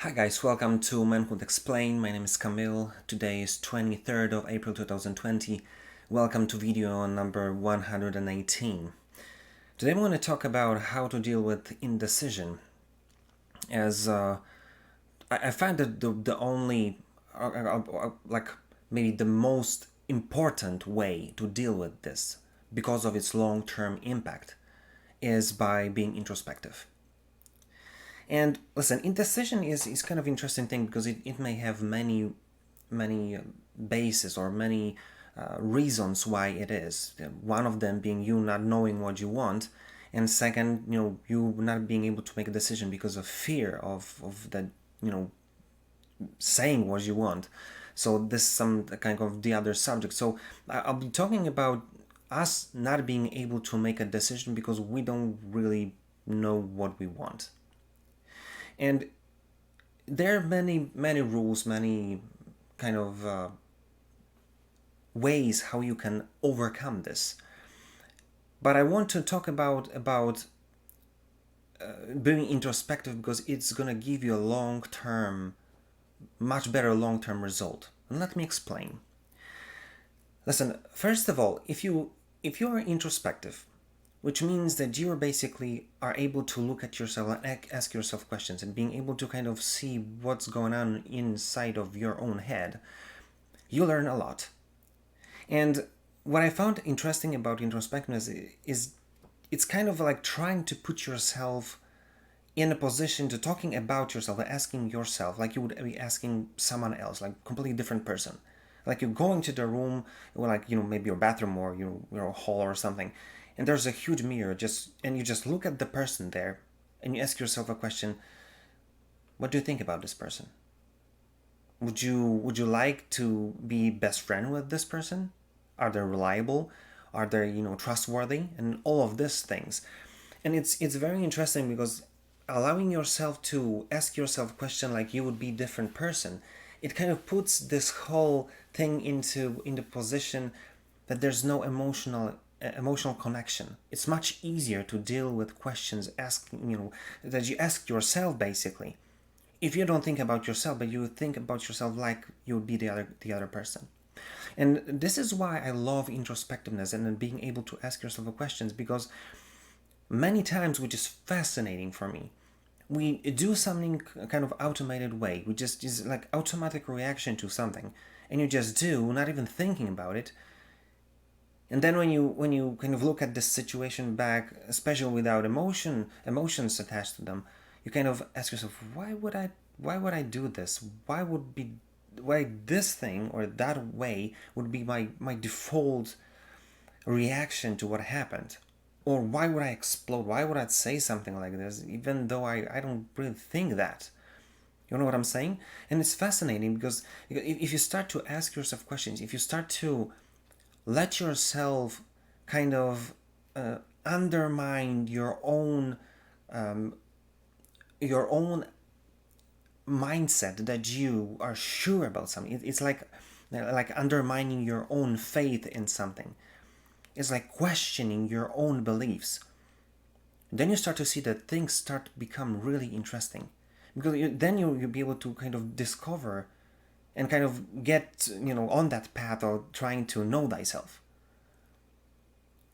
Hi guys, welcome to Manhood Explained. My name is Camille. Today is 23rd of April 2020. Welcome to video number 118. Today I'm going to talk about how to deal with indecision. As I find that the only, like maybe the most important way to deal with this, because of its long-term impact, is by being introspective. And listen, indecision is kind of interesting thing because it may have many bases or many reasons why it is. One of them being you not knowing what you want, and second, you not being able to make a decision because of fear of that, saying what you want. So this is some kind of the other subject. So I'll be talking about us not being able to make a decision because we don't really know what we want. And there are many rules, many kind of ways how you can overcome this. But I want to talk about being introspective because it's gonna give you a much better long-term result. And let me explain. Listen, first of all, if you are introspective, which means that you basically are able to look at yourself and ask yourself questions and being able to kind of see what's going on inside of your own head, you learn a lot. And what I found interesting about introspectiveness is it's kind of like trying to put yourself in a position to talking about yourself, asking yourself like you would be asking someone else, like a completely different person. Like you're going to the room, or like maybe your bathroom or your hall or something, and there's a huge mirror, and you just look at the person there, and you ask yourself a question: what do you think about this person? Would you like to be best friend with this person? Are they reliable? Are they trustworthy? And all of these things. And it's very interesting because allowing yourself to ask yourself a question like you would be a different person, it kind of puts this whole thing into the position that there's no emotional connection. It's much easier to deal with questions that you ask yourself basically. If you don't think about yourself, but you think about yourself like you would be the other person. And this is why I love introspectiveness and then being able to ask yourself questions, because many times, which is fascinating for me, we do something kind of automated way. We just is like automatic reaction to something, and you just do, not even thinking about it. And then when you kind of look at this situation back, especially without emotions attached to them, you kind of ask yourself, why would I do this? Why this thing or that way would be my default reaction to what happened? Or why would I explode? Why would I say something like this, even though I don't really think that? You know what I'm saying? And it's fascinating because if you start to ask yourself questions, if you start to let yourself kind of undermine your own mindset that you are sure about something. It's like undermining your own faith in something. It's like questioning your own beliefs. Then you start to see that things start to become really interesting, because then you'll be able to kind of discover and kind of get on that path of trying to know thyself.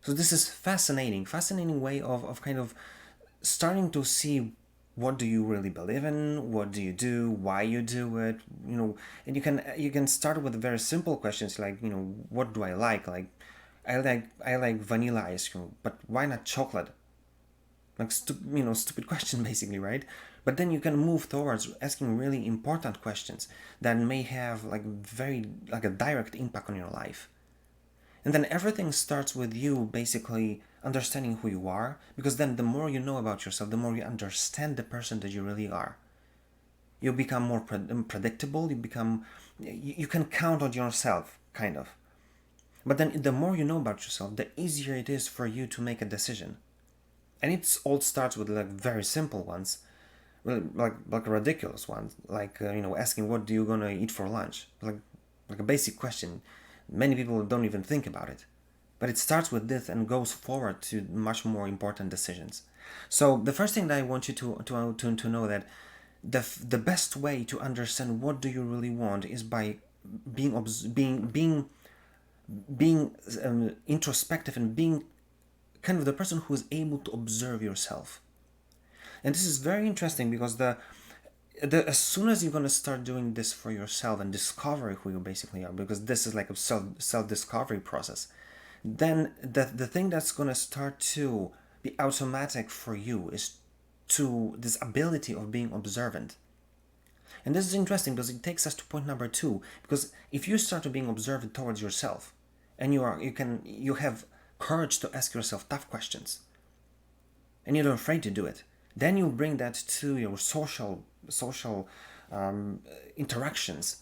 So this is fascinating way of kind of starting to see what do you really believe in, what do you do, why you do it, and you can start with very simple questions like what do I like? Like I like vanilla ice cream, but why not chocolate? Like stupid question basically, right? But then you can move towards asking really important questions that may have like a direct impact on your life. And then everything starts with you basically understanding who you are, because then the more you know about yourself, the more you understand the person that you really are. You become more predictable, you can count on yourself, kind of. But then the more you know about yourself, the easier it is for you to make a decision. And it all starts with like very simple ones, really, like ridiculous ones, like asking what do you gonna eat for lunch, like a basic question. Many people don't even think about it, but it starts with this and goes forward to much more important decisions. So the first thing that I want you to know that the best way to understand what do you really want is by being introspective and being kind of the person who is able to observe yourself. And this is very interesting because as soon as you're going to start doing this for yourself and discover who you basically are, because this is like a self discovery process, then the thing that's going to start to be automatic for you is to this ability of being observant. And this is interesting because it takes us to point number 2. Because if you start to being observant towards yourself, and you have courage to ask yourself tough questions, and you're not afraid to do it, then you bring that to your social interactions,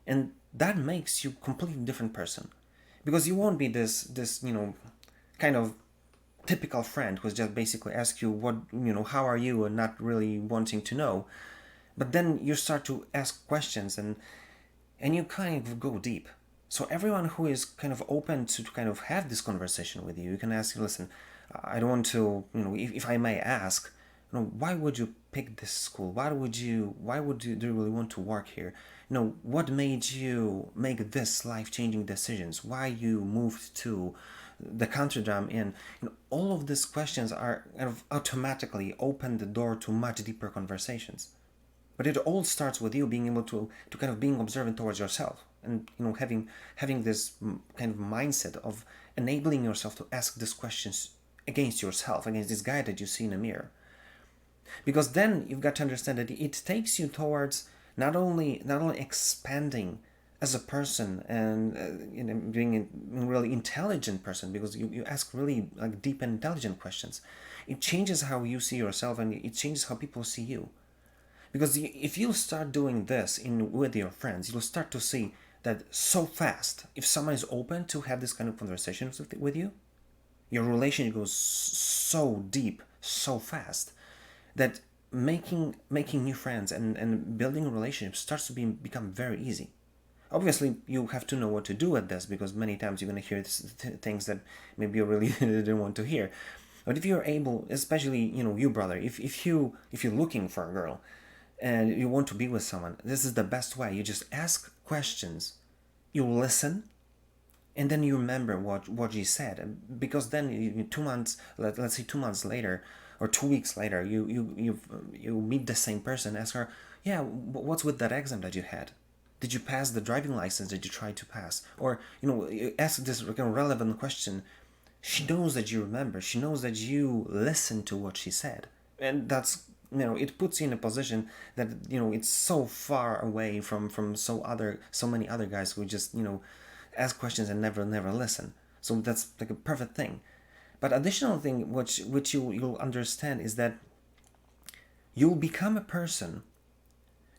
and that makes you a completely different person, because you won't be this kind of typical friend who's just basically ask you how are you, and not really wanting to know. But then you start to ask questions, and you kind of go deep. So everyone who is kind of open to kind of have this conversation with you, you can ask, listen, I don't want to, if I may ask, why would you pick this school? Do you really want to work here? What made you make this life-changing decisions? Why you moved to the country that I'm in? All of these questions are kind of automatically open the door to much deeper conversations. But it all starts with you being able to kind of being observant towards yourself, and having this kind of mindset of enabling yourself to ask these questions against yourself, against this guy that you see in a mirror. Because then you've got to understand that it takes you towards not only expanding as a person, and being a really intelligent person, because you ask really like deep and intelligent questions. It changes how you see yourself, and it changes how people see you. Because if you start doing this with your friends, you'll start to see that so fast, if someone is open to have this kind of conversations with you, your relationship goes so deep, so fast, that making new friends and building relationships starts to become very easy. Obviously, you have to know what to do with this, because many times you're going to hear things that maybe you really didn't want to hear. But if you're able, especially you brother, if you're looking for a girl, and you want to be with someone, this is the best way. You just ask questions, you listen, and then you remember what she said. Because then 2 months, let's say 2 months later, or 2 weeks later, you meet the same person, ask her, yeah, what's with that exam that you had? Did you pass the driving license that you tried to pass? Or you ask this relevant question. She knows that you remember. She knows that you listened to what she said, and that's it puts you in a position that it's so far away from so many other guys who just ask questions and never listen. So that's like a perfect thing. But additional thing which you'll understand is that you'll become a person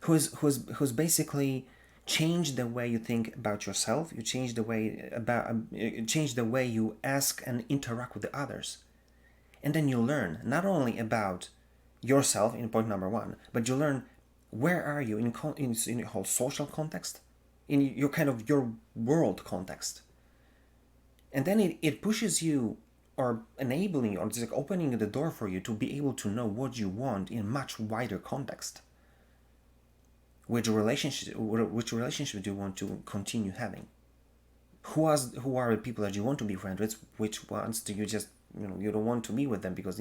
who's basically changed the way you think about yourself. You change the way you ask and interact with the others, and then you learn not only about yourself in point number 1, but you learn where are you in your whole social context, in your kind of your world context. And then it pushes you, or enabling you, or just like opening the door for you to be able to know what you want in much wider context. Which relationship do you want to continue having? Who are the people that you want to be friends with? Which ones do you just you don't want to be with them because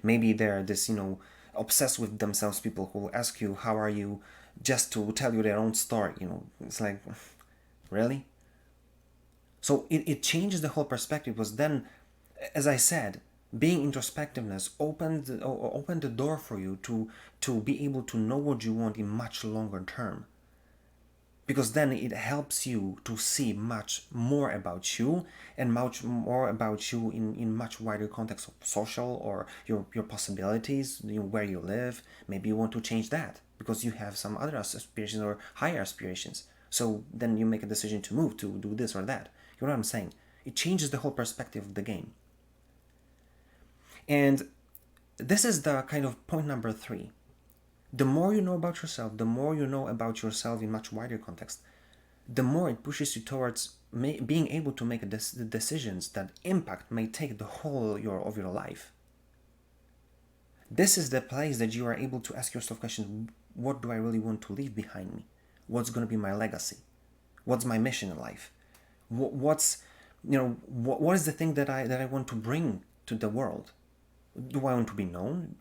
maybe they're this obsessed with themselves people who ask you how are you just to tell you their own story. It's like, really? So it changes the whole perspective, because then, as I said, being introspectiveness opened the door for you to be able to know what you want in much longer term. Because then it helps you to see much more about you, and much more about you in much wider context of social, or your possibilities, where you live. Maybe you want to change that because you have some other aspirations or higher aspirations. So then you make a decision to move to do this or that. You know what I'm saying? It changes the whole perspective of the game. And this is the kind of point number 3. The more you know about yourself, the more you know about yourself in much wider context, the more it pushes you towards being able to make decisions that may take the whole of your life. This is the place that you are able to ask yourself questions. what do I really want to leave behind me? What's going to be my legacy? What's my mission in life? What's, what is the thing that I want to bring to the world? Do I want to be known?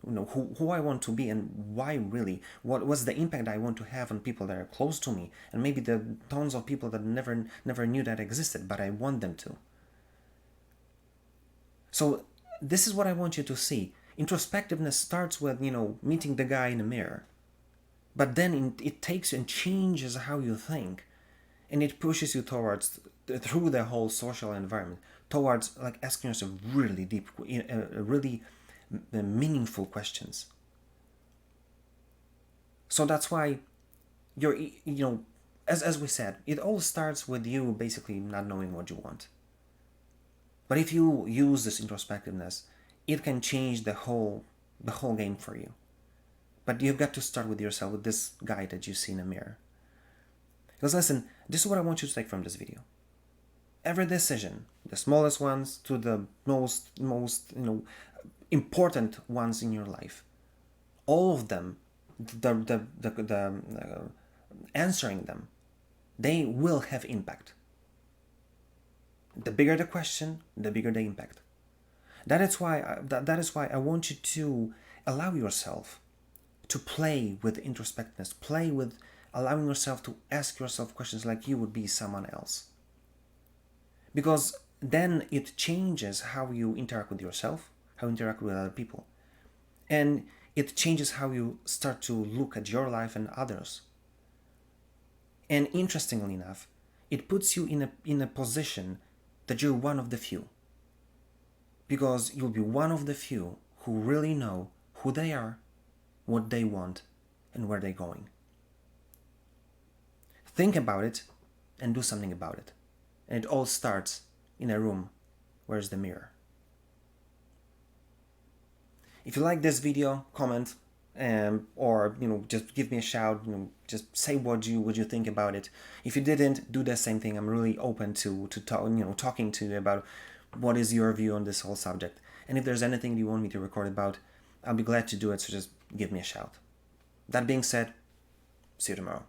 Who I want to be, and why really? What's the impact I want to have on people that are close to me, and maybe the tons of people that never knew that existed, but I want them to. So this is what I want you to see. Introspectiveness starts with, meeting the guy in the mirror. But then it takes and changes how you think. And it pushes you towards, through the whole social environment, towards like asking yourself really deep, really meaningful questions. So that's why you're, as we said, it all starts with you basically not knowing what you want. But if you use this introspectiveness, it can change the whole game for you. But you've got to start with yourself, with this guy that you see in a mirror. Because listen, this is what I want you to take from this video. Every decision, the smallest ones to the most important ones in your life, all of them, answering them, they will have impact. The bigger the question, the bigger the impact. That is why I want you to allow yourself to play with introspectiveness, play with allowing yourself to ask yourself questions like you would be someone else. Because then it changes how you interact with yourself, how you interact with other people. And it changes how you start to look at your life and others. And interestingly enough, it puts you in a position that you're one of the few. Because you'll be one of the few who really know who they are, what they want, and where they're going. Think about it and do something about it. And it all starts in a room. Where's the mirror? If you like this video, comment, or just give me a shout. Just say what you think about it. If you didn't, do the same thing. I'm really open to talking to you about what is your view on this whole subject. And if there's anything you want me to record about, I'll be glad to do it. So just give me a shout. That being said, see you tomorrow.